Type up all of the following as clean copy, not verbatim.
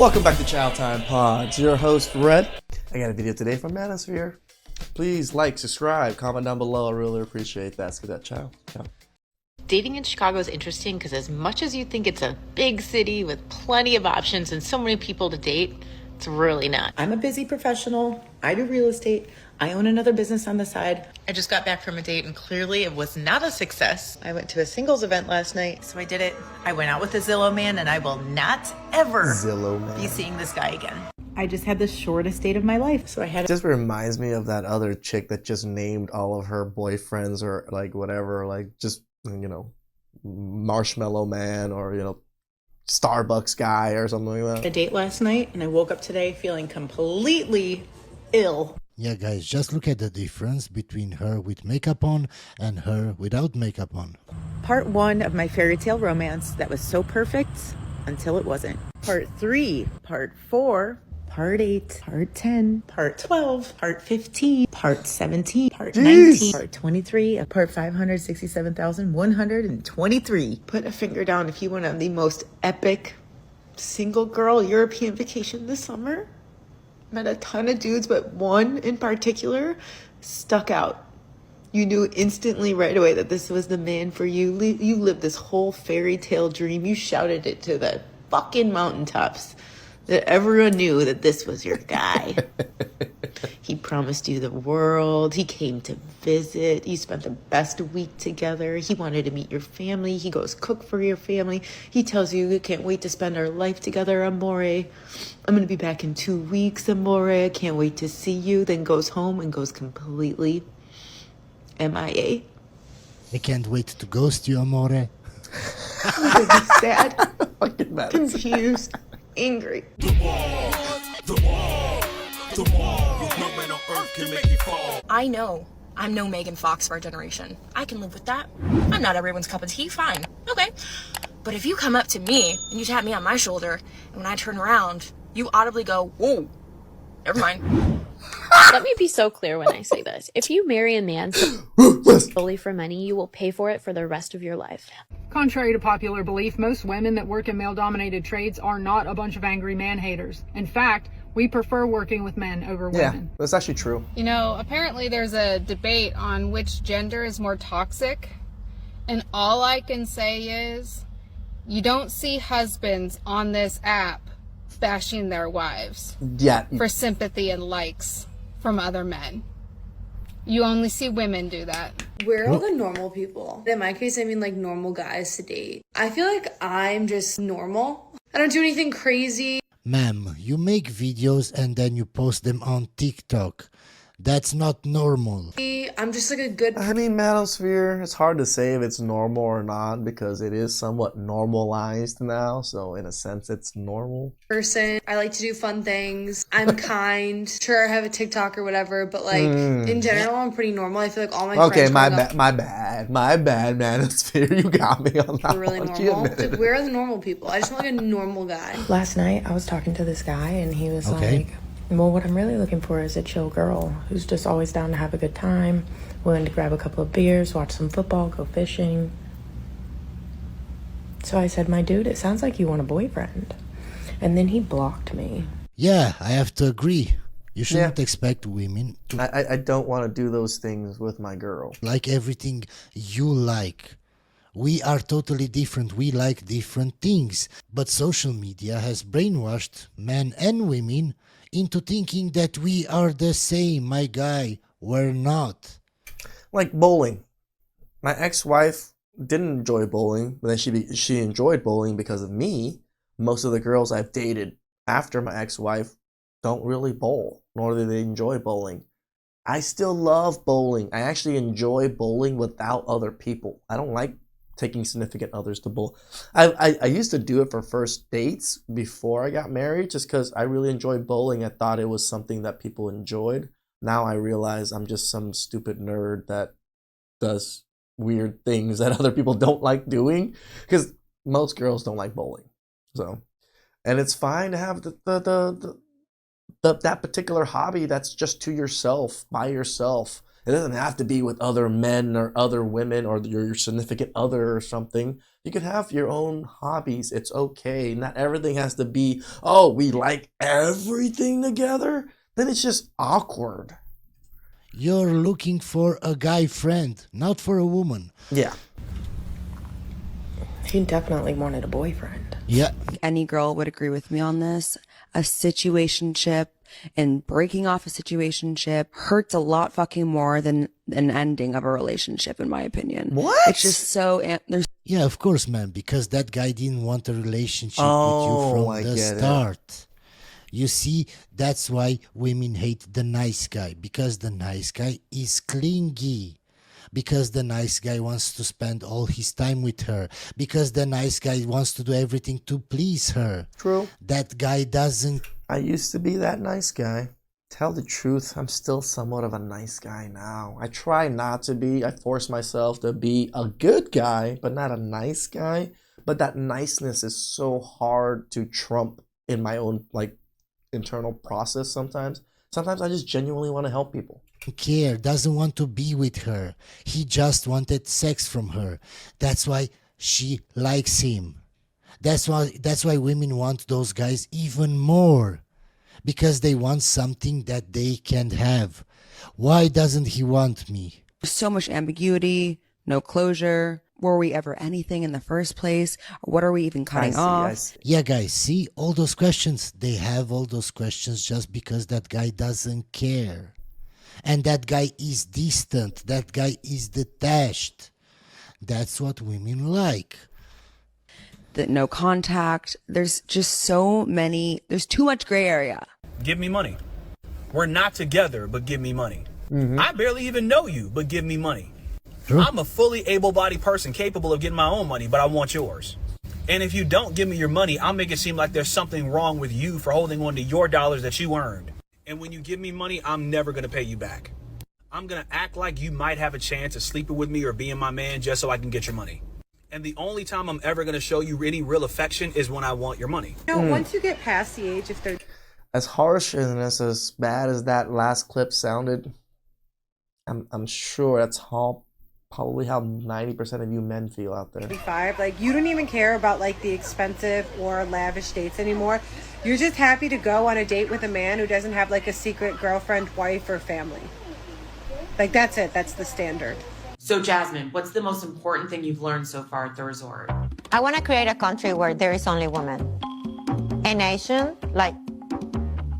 Welcome back to Chow Time Pod. It's your host, Red. I got a video today from Manosphere. Please like, subscribe, comment down below. I really appreciate that. Let's get that chow. Dating in Chicago is interesting because as much as you think it's a big city with plenty of options and so many people to date, it's really not. I'm a busy professional. I do real estate. I own another business on the side. I just got back from a date and clearly it was not a success. I went to a singles event last night, so I did it. I went out with a Zillow man and I will not ever be seeing this guy again. I just had the shortest date of my life, so I had It just reminds me of that other chick that just named all of her boyfriends or like whatever, like just, you know, Marshmallow Man or, you know, Starbucks guy or something like that. a date last night, and I woke up today feeling completely ill. Yeah, guys, just look at the difference between her with makeup on and her without makeup on. Part 1 of my fairy tale romance that was so perfect until it wasn't. Part 3, Part 4, Part 8, Part 10, Part 12, Part 15, Part 17, Part 19, Part 23, Part 567,123. Put a finger down if you went on the most epic single girl European vacation this summer. Met a ton of dudes, but one in particular stuck out. You knew instantly right away that this was the man for you. You lived this whole fairy tale dream. You shouted it to the fucking mountaintops that everyone knew that this was your guy. He promised you the world. He came to visit. You spent the best week together. He wanted to meet your family. He goes cook for your family. He tells you, I can't wait to spend our life together, amore. I'm going to be back in 2 weeks, amore. I can't wait to see you. Then goes home and goes completely MIA. I can't wait to ghost you, amore. Sad, Fucking mad. confused, angry. No man on earth can make you fall. I know I'm no Megan Fox of our generation. I can live with that. I'm not everyone's cup of tea, fine. Okay. But if you come up to me and you tap me on my shoulder, and when I turn around, you audibly go, whoa, never mind. Let me be so clear when I say this. If you marry a man solely for money, you will pay for it for the rest of your life. Contrary to popular belief, most women that work in male-dominated trades are not a bunch of angry man-haters. In fact, we prefer working with men over women. Yeah, that's actually true. You know, apparently there's a debate on which gender is more toxic. And all I can say is, you don't see husbands on this app bashing their wives Yeah. for sympathy and likes from other men. You only see women do that. We're all the normal people. In my case, I mean like normal guys to date. I feel like I'm just normal. I don't do anything crazy. Ma'am, you make videos and then you post them on TikTok. That's not normal. I'm just like a good I mean, Manosphere, it's hard to say if it's normal or not because it is somewhat normalized now. So in a sense, it's normal. person. I like to do fun things. I'm kind. Sure, I have a TikTok or whatever, but like in general, I'm pretty normal. I feel like all my Okay, friends my growing up bad, Manosphere. You got me on that were really one. She normal. admitted Like, we're the normal people. I just want like a normal guy. Last night, I was talking to this guy, and he was Okay. like, well, what I'm really looking for is a chill girl who's just always down to have a good time, willing to grab a couple of beers, watch some football, go fishing. So I said, my dude, it sounds like you want a boyfriend. And then he blocked me. Yeah, I have to agree. You shouldn't expect women to I don't want to do those things with my girl. like everything you like. We are totally different. We like different things. But social media has brainwashed men and women into thinking that we are the same, my guy. We're not. Like bowling. My ex-wife didn't enjoy bowling, but then she enjoyed bowling because of me. Most of the girls I've dated after my ex-wife don't really bowl, nor do they enjoy bowling. I still love bowling. I actually enjoy bowling without other people. I don't like taking significant others to bowl. I used to do it for first dates before I got married just because I really enjoyed bowling. I thought it was something that people enjoyed. Now I realize I'm just some stupid nerd that does weird things that other people don't like doing because most girls don't like bowling. So, and it's fine to have that particular hobby that's just to yourself, by yourself. It doesn't have to be with other men or other women or your significant other or something. You could have your own hobbies. It's okay. Not everything has to be, oh, we like everything together. Then it's just awkward. You're looking for a guy friend, not for a woman. Yeah. He definitely wanted a boyfriend. Yeah. Any girl would agree with me on this. A situationship and breaking off a situationship hurts a lot fucking more than an ending of a relationship, in my opinion. What? It's just so... Yeah, of course, man, because that guy didn't want a relationship with you from the start. You see, that's why women hate the nice guy, because the nice guy is clingy. Because the nice guy wants to spend all his time with her. Because the nice guy wants to do everything to please her. True. That guy doesn't... I used to be that nice guy. Tell the truth, I'm still somewhat of a nice guy now. I try not to be. I force myself to be a good guy, but not a nice guy. But that niceness is so hard to trump in my own, like, internal process sometimes. Sometimes I just genuinely want to help people. Care, doesn't want to be with her. He just wanted sex from her. That's why she likes him. That's why women want those guys even more. Because they want something that they can't have. Why doesn't he want me? So much ambiguity, no closure. Were we ever anything in the first place? Or what are we even cutting off? Yeah, guys, see all those questions? They have all those questions just because that guy doesn't care. And that guy is distant. That guy is detached. That's what women like. The no contact. There's just so many. There's too much gray area. Give me money. We're not together, but give me money. I barely even know you, but give me money. I'm a fully able-bodied person capable of getting my own money, but I want yours. And if you don't give me your money, I'll make it seem like there's something wrong with you for holding on to your dollars that you earned. And when you give me money, I'm never going to pay you back. I'm going to act like you might have a chance of sleeping with me or being my man just so I can get your money. And the only time I'm ever going to show you any real affection is when I want your money. Once you get past the age of 30. As harsh and as bad as that last clip sounded, I'm sure that's probably how 90% of you men feel out there. 35, like you don't even care about like the expensive or lavish dates anymore. You're just happy to go on a date with a man who doesn't have like a secret girlfriend, wife, or family. Like that's it. That's the standard. So Jasmine, what's the most important thing you've learned so far at the resort? I want to create a country where there is only women. A nation like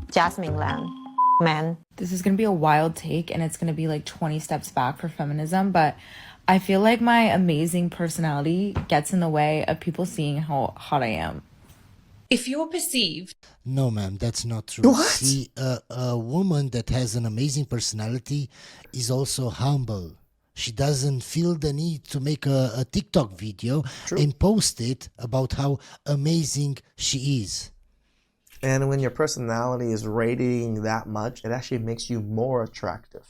Jasmine Land. Men. This is going to be a wild take and it's going to be like 20 steps back for feminism, but I feel like my amazing personality gets in the way of people seeing how hot I am. If you're perceived... No, ma'am, that's not true. What? See, a woman that has an amazing personality is also humble. She doesn't feel the need to make a TikTok video and post it about how amazing she is. And when your personality is radiating that much, it actually makes you more attractive.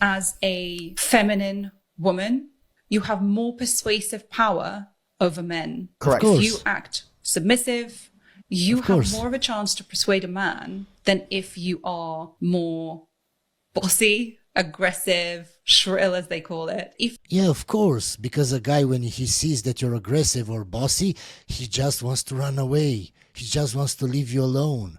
As a feminine woman, you have more persuasive power over men. Correct. If you act submissive, you have more of a chance to persuade a man than if you are more bossy, aggressive, shrill as they call it. Yeah, of course, because a guy, when he sees that you're aggressive or bossy, he just wants to run away. He just wants to leave you alone.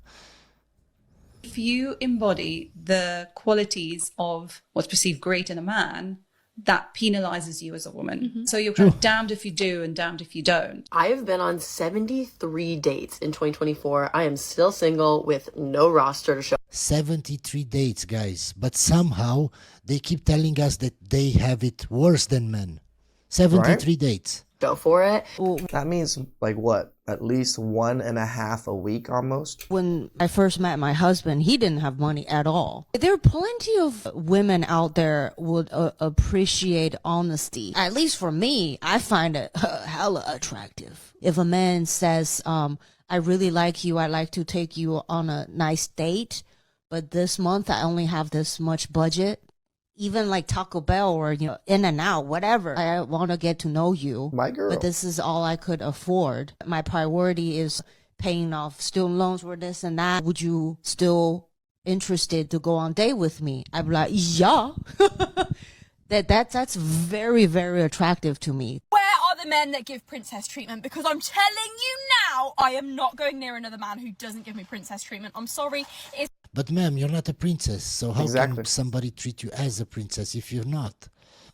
If you embody the qualities of what's perceived great in a man, that penalizes you as a woman. So you're kind of damned if you do and damned if you don't. I have been on 73 dates in 2024. I am still single with no roster to show. 73 dates, guys. But somehow they keep telling us that they have it worse than men. 73 dates. Go for it. That means like what? At least 1.5 a week almost? When I first met my husband, he didn't have money at all. There are plenty of women out there would appreciate honesty. At least for me, I find it hella attractive. If a man says, I really like you, I'd like to take you on a nice date, but this month I only have this much budget. Even like Taco Bell or, In and Out, whatever. I want to get to know you. My girl. But this is all I could afford. My priority is paying off student loans or this and that. Would you still interested to go on date with me? I'd be like, yeah. That's very, very attractive to me. Where are the men that give princess treatment? Because I'm telling you now, I am not going near another man who doesn't give me princess treatment. I'm sorry. But ma'am, you're not a princess, so how can somebody treat you as a princess if you're not?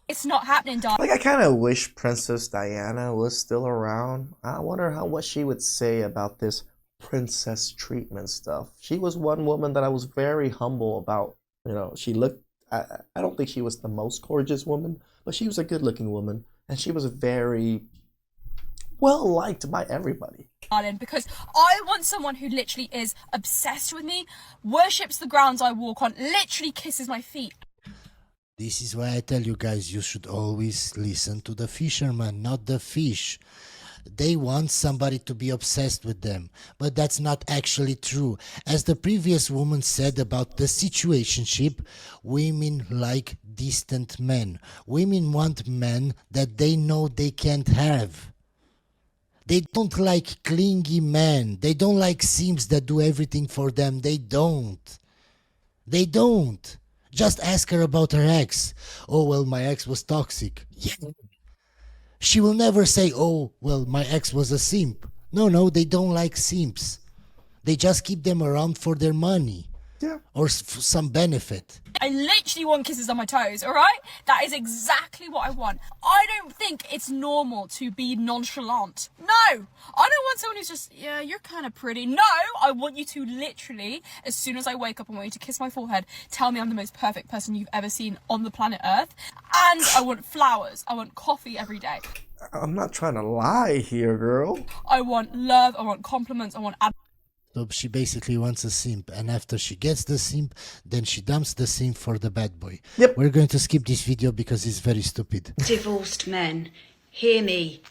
It's not happening, darling. Like, I kind of wish Princess Diana was still around. I wonder what she would say about this princess treatment stuff. She was one woman that I was very humble about. You know, she looked, I don't think she was the most gorgeous woman, but she was a good-looking woman, and she was very well liked by everybody. Because I want someone who literally is obsessed with me, worships the grounds I walk on, literally kisses my feet. This is why I tell you guys, you should always listen to the fisherman, not the fish. They want somebody to be obsessed with them, but that's not actually true. As the previous woman said about the situationship, women like distant men. Women want men that they know they can't have. They don't like clingy men. They don't like simps that do everything for them. They don't. They don't. Just ask her about her ex. Oh, well, my ex was toxic. Yeah. She will never say, oh, well, my ex was a simp. No, they don't like simps. They just keep them around for their money. Yeah. Or some benefit. I literally want kisses on my toes, alright? That is exactly what I want. I don't think it's normal to be nonchalant. No! I don't want someone who's just, yeah, you're kind of pretty. No! I want you to literally, as soon as I wake up, I want you to kiss my forehead, tell me I'm the most perfect person you've ever seen on the planet Earth. And I want flowers. I want coffee every day. I'm not trying to lie here, girl. I want love. I want compliments. I want So she basically wants a simp, and after she gets the simp, then she dumps the simp for the bad boy. Yep. We're going to skip this video because it's very stupid. Divorced men, hear me.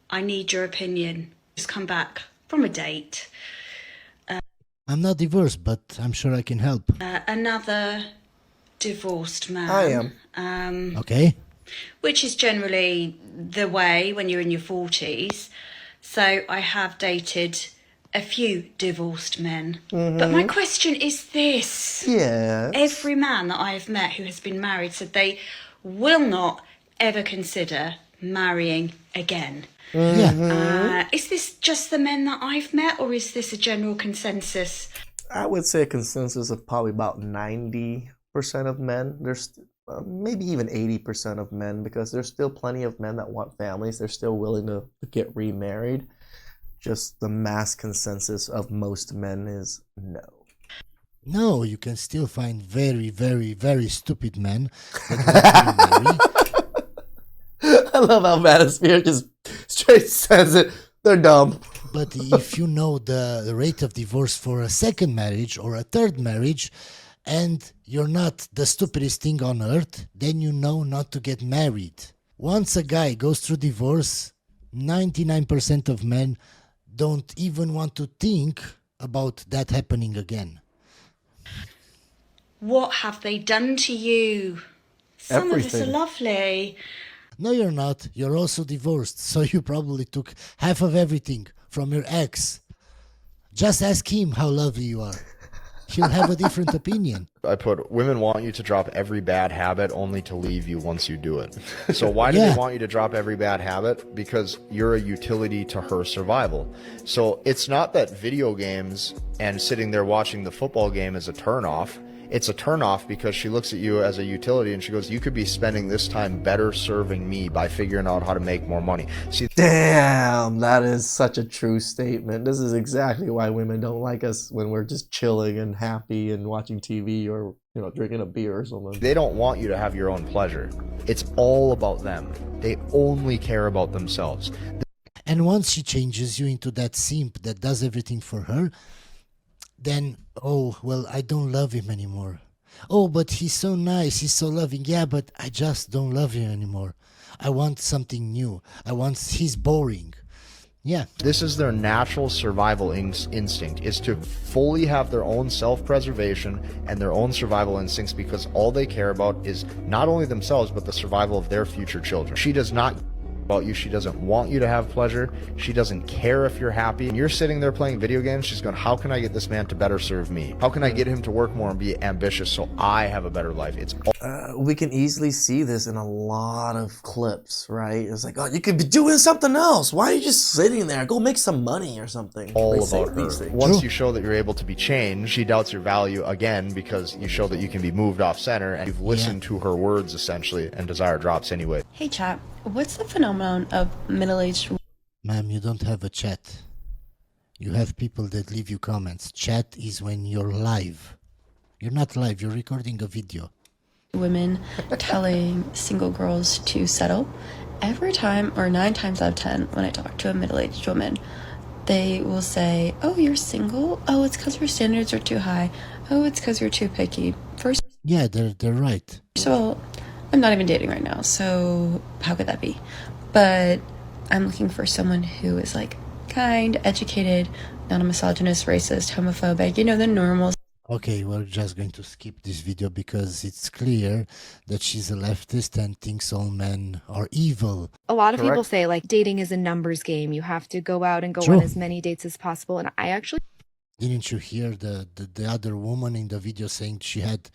I need your opinion. Just come back from a date. I'm not divorced, but I'm sure I can help. Another divorced man. I am. Okay. Which is generally the way when you're in your 40s. So I have dated a few divorced men. But my question is this. Yes. Every man that I've met who has been married said they will not ever consider marrying again. Is this just the men that I've met, or is this a general consensus? I would say a consensus of probably about 90% of men. There's maybe even 80% of men, because there's still plenty of men that want families. They're still willing to get remarried. Just the mass consensus of most men is no. No, you can still find very, very, very stupid men that want to remarry. I love how Manosphere just straight says it. They're dumb. But if you know the rate of divorce for a second marriage or a third marriage, and you're not the stupidest thing on earth, then you know not to get married. Once a guy goes through divorce, 99% of men don't even want to think about that happening again. What have they done to you? Some of us are lovely. No, you're not. You're also divorced, so you probably took half of everything from your ex. Just ask him how lovely you are. He'll have a different opinion. I put, women want you to drop every bad habit only to leave you once you do it. So why do they want you to drop every bad habit? Because you're a utility to her survival. So it's not that video games and sitting there watching the football game is a turnoff. It's a turnoff because she looks at you as a utility and she goes, you could be spending this time better serving me by figuring out how to make more money. See, damn, that is such a true statement. This is exactly why women don't like us when we're just chilling and happy and watching TV or, you know, drinking a beer or something. They don't want you to have your own pleasure. It's all about them. They only care about themselves. And once she changes you into that simp that does everything for her, then, oh, well, I don't love him anymore. Oh, but he's so nice, he's so loving. Yeah, but I just don't love him anymore. I want something new. He's boring. Yeah. This is their natural survival instinct, is to fully have their own self-preservation and their own survival instincts, because all they care about is not only themselves, but the survival of their future children. She does not about you. She doesn't want you to have pleasure. She doesn't care if you're happy. And you're sitting there playing video games. She's going, how can I get this man to better serve me? How can I get him to work more and be ambitious so I have a better life? It's we can easily see this in a lot of clips, right? It's like, oh, you could be doing something else. Why are you just sitting there? Go make some money or something. all about her. Once you show that you're able to be changed, she doubts your value again because you show that you can be moved off center and you've listened to her words essentially, and desire drops anyway. Hey chat, what's the phenomenon of middle-aged... Ma'am, you don't have a chat. You have people that leave you comments. Chat is when you're live. You're not live, you're recording a video. women telling single girls to settle? Every time, or 9 times out of 10, when I talk to a middle-aged woman, they will say, oh, you're single? Oh, it's because your standards are too high. Oh, it's because you're too picky. First, yeah, they're right. First of all, I'm not even dating right now, so how could that be? But I'm looking for someone who is like kind, educated, not a misogynist, racist, homophobic, you know, the normal. Okay, we're just going to skip this video because it's clear that she's a leftist and thinks all men are evil. A lot of people say like dating is a numbers game. You have to go out and go on as many dates as possible. And I actually... Didn't you hear the other woman in the video saying she had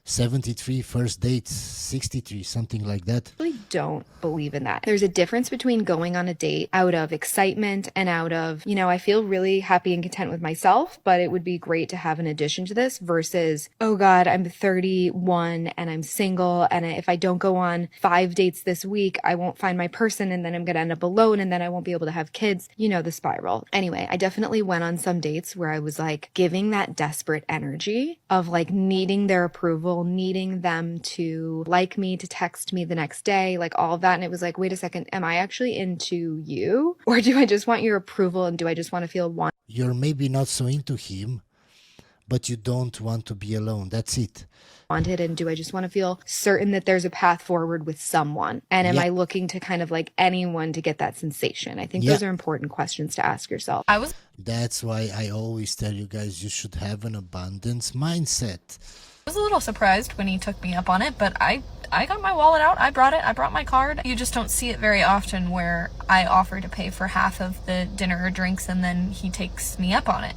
73 first dates, 63, something like that? I really don't believe in that. There's a difference between going on a date out of excitement and out of, you know, I feel really happy and content with myself, but it would be great to have an addition to this versus, oh God, I'm 31 and I'm single. And if I don't go on 5 dates this week, I won't find my person and then I'm going to end up alone and then I won't be able to have kids. You know, the spiral. Anyway, I definitely went on some dates where I was like giving that desperate energy of like needing their approval, needing them to like me, to text me the next day, like all of that. And it was like, wait a second, am I actually into you? Or do I just want your approval and do I just want to feel wanted? You're maybe not so into him, but you don't want to be alone. That's it. And do I just want to feel certain that there's a path forward with someone? And am I looking to kind of like anyone to get that sensation? I think those are important questions to ask yourself. That's why I always tell you guys you should have an abundance mindset. I was a little surprised when he took me up on it, but I got my wallet out. I brought my card. You just don't see it very often where I offer to pay for half of the dinner or drinks and then he takes me up on it.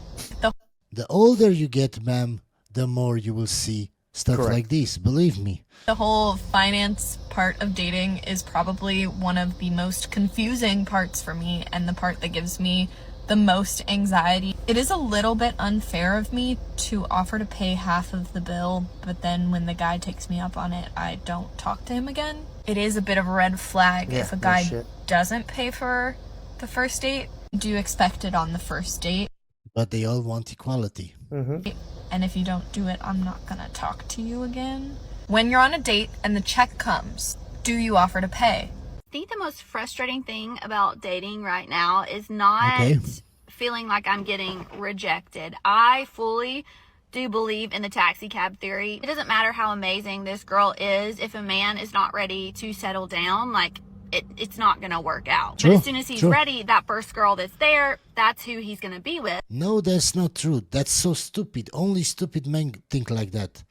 The older you get, ma'am, the more you will see stuff like this, believe me. The whole finance part of dating is probably one of the most confusing parts for me and the part that gives me the most anxiety. It is a little bit unfair of me to offer to pay half of the bill, but then when the guy takes me up on it, I don't talk to him again. It is a bit of a red flag if a guy doesn't pay for the first date. Do you expect it on the first date? But they all want equality. And if you don't do it, I'm not gonna talk to you again. When you're on a date and the check comes, do you offer to pay? I think the most frustrating thing about dating right now is not feeling like I'm getting rejected. I fully do believe in the taxi cab theory. It doesn't matter how amazing this girl is. If a man is not ready to settle down, like it's not gonna work out. But as soon as he's ready, that first girl that's there, that's who he's gonna be with. No, that's not true. That's so stupid. Only stupid men think like that.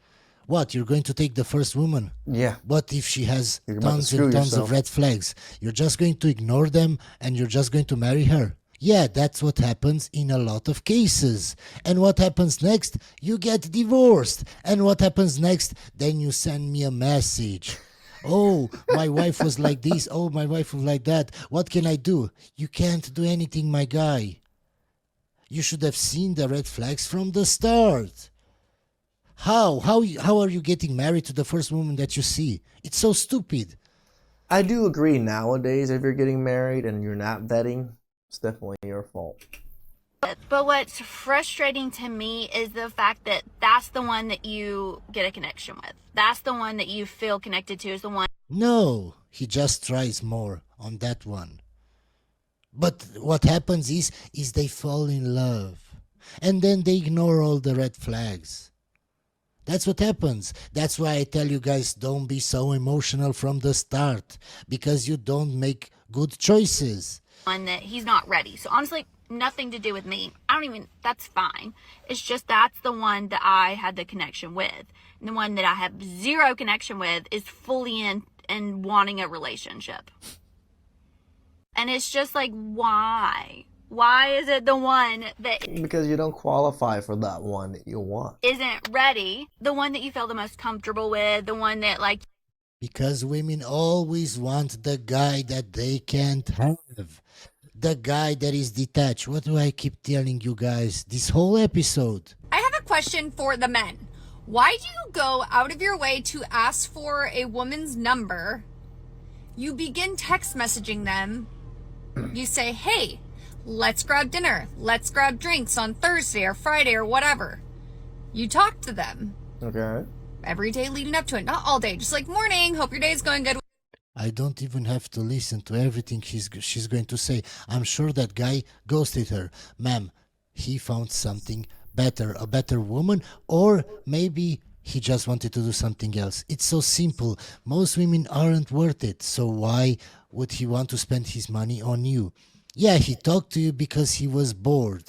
What, you're going to take the first woman? Yeah. What if she has tons and tons of red flags? You're just going to ignore them and you're just going to marry her? Yeah, that's what happens in a lot of cases. And what happens next? You get divorced. And what happens next? Then you send me a message. Oh, my wife was like this. Oh, my wife was like that. What can I do? You can't do anything, my guy. You should have seen the red flags from the start. How are you getting married to the first woman that you see? It's so stupid. I do agree nowadays if you're getting married and you're not vetting, it's definitely your fault. But what's frustrating to me is the fact that that's the one that you get a connection with. That's the one that you feel connected to, is the one. No, he just tries more on that one. But what happens is they fall in love. And then they ignore all the red flags. That's what happens. That's why I tell you guys, don't be so emotional from the start. Because you don't make good choices. One that he's not ready. So honestly, nothing to do with me. That's fine. It's just that's the one that I had the connection with. And the one that I have zero connection with is fully in and wanting a relationship. And it's just like, why? Why is it the one that Because you don't qualify for that one that you want. isn't ready? The one that you feel the most comfortable with, the one that like Because women always want the guy that they can't have. The guy that is detached. What do I keep telling you guys this whole episode? I have a question for the men. Why do you go out of your way to ask for a woman's number? You begin text messaging them. You say, hey, let's grab dinner. Let's grab drinks on Thursday or Friday or whatever. You talk to them. Okay. Every day leading up to it. Not all day. Just like, morning. Hope your day's going good. I don't even have to listen to everything she's going to say. I'm sure that guy ghosted her. Ma'am, he found something better, a better woman, or maybe he just wanted to do something else. It's so simple. Most women aren't worth it, so why would he want to spend his money on you? Yeah, he talked to you because he was bored.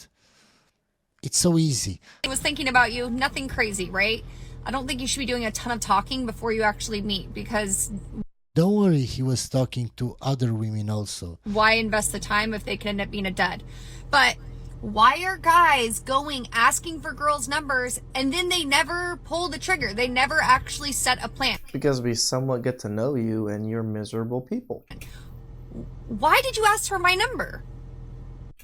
It's so easy. I was thinking about you. Nothing crazy, right? I don't think you should be doing a ton of talking before you actually meet, because Don't worry, he was talking to other women also. why invest the time if they could end up being a dud? But why are guys going asking for girls' numbers and then they never pull the trigger? They never actually set a plan. Because we somewhat get to know you and you're miserable people. Why did you ask for my number?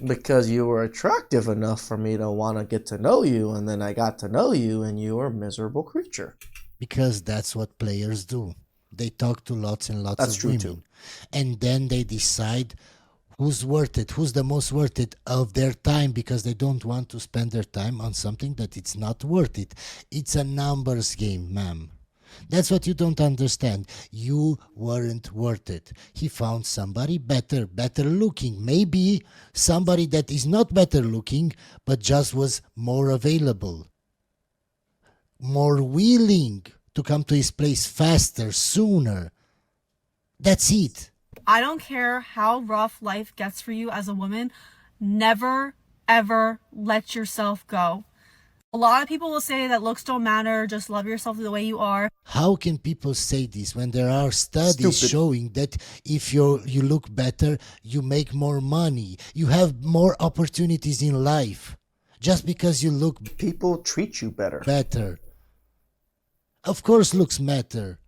Because you were attractive enough for me to want to get to know you, and then I got to know you and you were a miserable creature. Because that's what players do. They talk to lots and lots That's of true women. too. And then they decide who's worth it, who's the most worth it of their time, because they don't want to spend their time on something that it's not worth it. It's a numbers game, ma'am. That's what you don't understand. You weren't worth it. He found somebody better looking. Maybe somebody that is not better looking, but just was more available, more willing to come to his place faster, sooner. That's it. I don't care how rough life gets for you as a woman, never, ever let yourself go. A lot of people will say that looks don't matter, just love yourself the way you are. How can people say this when there are studies Stupid. showing that if you look better, you make more money, you have more opportunities in life, just because you look People treat you better. better? Of course, looks matter.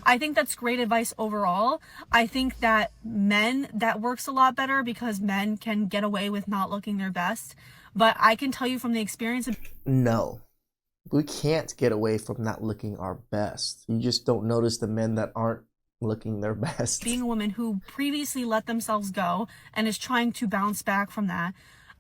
I think that's great advice overall. I think that that works a lot better because men can get away with not looking their best. But I can tell you from the experience of No. We can't get away from not looking our best. You just don't notice the men that aren't looking their best. being a woman who previously let themselves go and is trying to bounce back from that.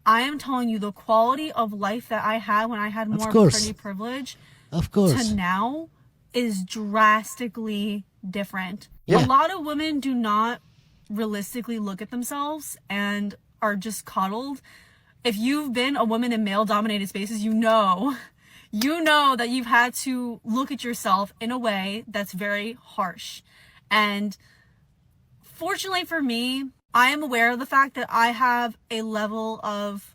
I am telling you the quality of life that I had when I had more of a course. pretty privilege Of course. to now is drastically different. Yeah. A lot of women do not realistically look at themselves and are just coddled. If you've been a woman in male dominated spaces, you know that you've had to look at yourself in a way that's very harsh. And fortunately for me, I am aware of the fact that I have a level of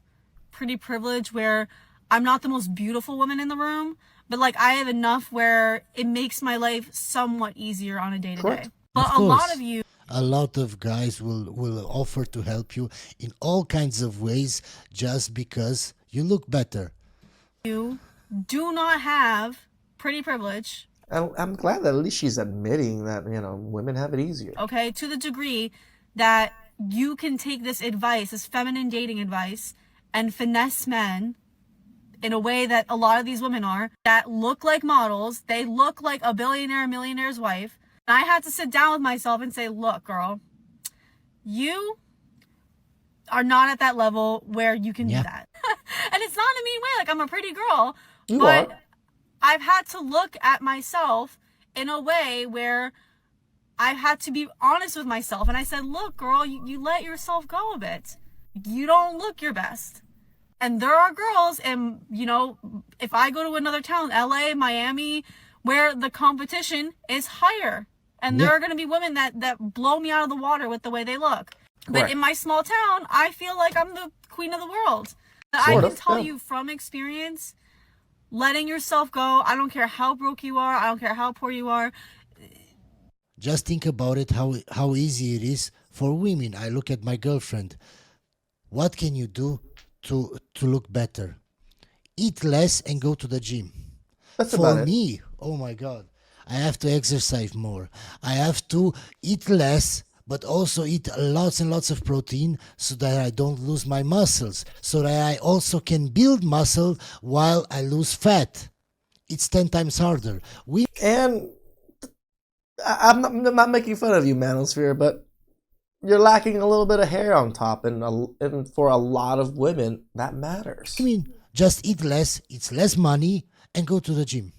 pretty privilege where I'm not the most beautiful woman in the room, but like I have enough where it makes my life somewhat easier on a day to day. But a lot of you, A lot of guys will offer to help you in all kinds of ways just because you look better. do not have pretty privilege, I'm glad that at least she's admitting that, women have it easier. okay, to the degree that you can take this advice, this feminine dating advice, and finesse men in a way that a lot of these women are, that look like models. They look like a billionaire, millionaire's wife. And I had to sit down with myself and say, look, girl, you are not at that level where you can do that. And it's not in a mean way. Like, I'm a pretty girl. You but are. I've had to look at myself in a way where I've had to be honest with myself. And I said, look, girl, you let yourself go a bit. You don't look your best. And there are girls, and, if I go to another town, LA, Miami, where the competition is higher. And there are going to be women that blow me out of the water with the way they look. But Right. in my small town, I feel like I'm the queen of the world. I Sort can of, tell yeah. you from experience, letting yourself go, I don't care how broke you are, I don't care how poor you are. Just think about it, how easy it is For women, I look at my girlfriend. What can you do to look better? Eat less and go to the gym. That's For about it. me, oh my God, I have to exercise more. I have to eat less, but also eat lots and lots of protein so that I don't lose my muscles, so that I also can build muscle while I lose fat. It's 10 times harder. And I'm not making fun of you, Manosphere, but you're lacking a little bit of hair on top, and for a lot of women, that matters. I mean, just eat less, it's less money, and go to the gym.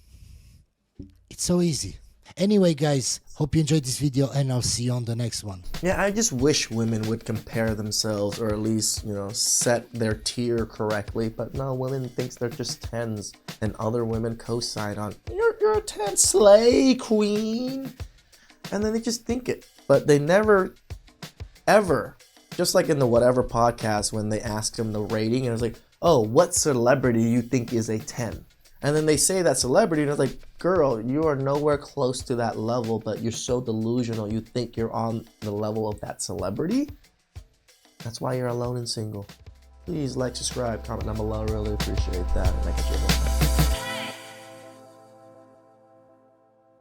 It's so easy. Anyway, guys, hope you enjoyed this video, and I'll see you on the next one. Yeah, I just wish women would compare themselves, or at least, set their tier correctly. But no, women thinks they're just 10s, and other women co-sign on, you're a 10 slay queen. And then they just think it. But they never, ever, just like in the Whatever podcast when they asked them the rating, and it was like, oh, what celebrity do you think is a 10? And then they say that celebrity, and it's like, girl, you are nowhere close to that level, but you're so delusional, you think you're on the level of that celebrity? That's why you're alone and single. Please like, subscribe, comment down below, really appreciate that. And I catch you later.